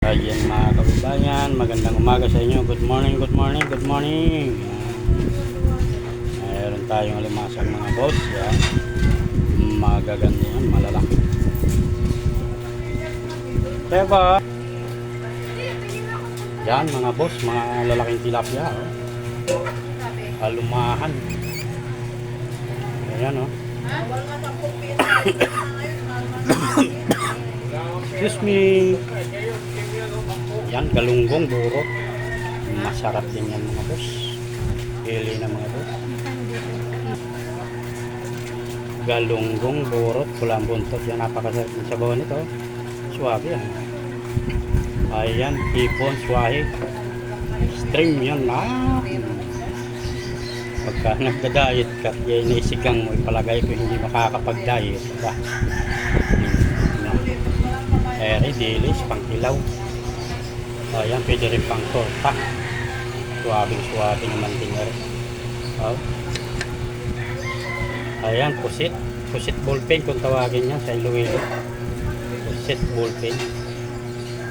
Ayan mga kababayan, magandang umaga sa inyo. Good morning, good morning, good morning. Mayroon tayong limasang mga boss. Yan. Magaganda yan, malalaki. Kaya ba? Yan mga boss, mga lalaking tilapia. Alumahan. Ayan o. Excuse me. Yan, galunggong, burot. Masarap din yan mga boss. Pili na mga boss. Galunggong, burot, pulang buntot. Yan, napakasarap ng sabaw nito. Suwabe yan. Ayan, hipon, swahe. Stream yan. Pagka nagda-diet ka, yan isigang mo, ipalagay ko hindi makakapag-diet. Eri, dilis, pangkilaw. Ayan, pwede rin pang torta. Suwabing naman din rin. Ayan, pusit. Pusit ballpen kung tawagin niya sa Iloilo. Pusit ballpen.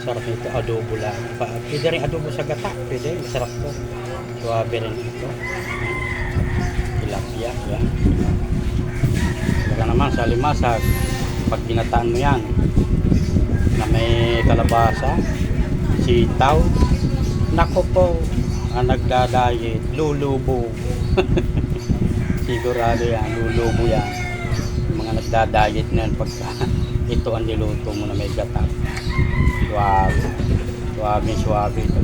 Sarap nito, adobo lang. Pwede rin adobo sa gata. Pwede, masarap to. Suwabe rin ito. Tilapia, yan. Saka naman sa limasag, pag ginataan mo yan, na may kalabasa, sitaw, nako po, ang nagdadayet, lulubo. Sigurado yan, lulubo yan. Yung mga nagdadayet na yan, pagka ito ang niluto mo na may gata. Suwabe ito.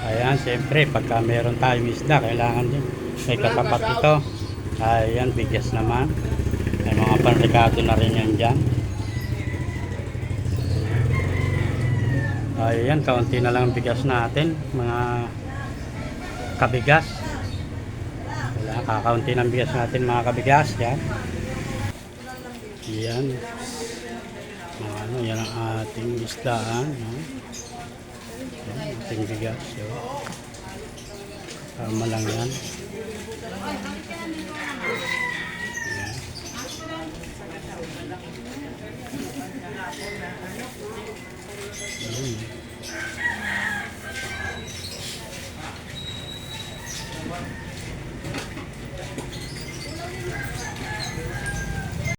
Ayan, siyempre, pagka meron tayong isda, kailangan din may katapat ito. Ayan, bigas naman. May mga panrikado na rin yan dyan. Ayan, kaunti na lang bigas natin, mga kabigas. Wala, kakaunti ng bigas natin mga kabigas. Yan. Yan. Yan ang ating isdaan. Yan, ating bigas. Tama lang yan.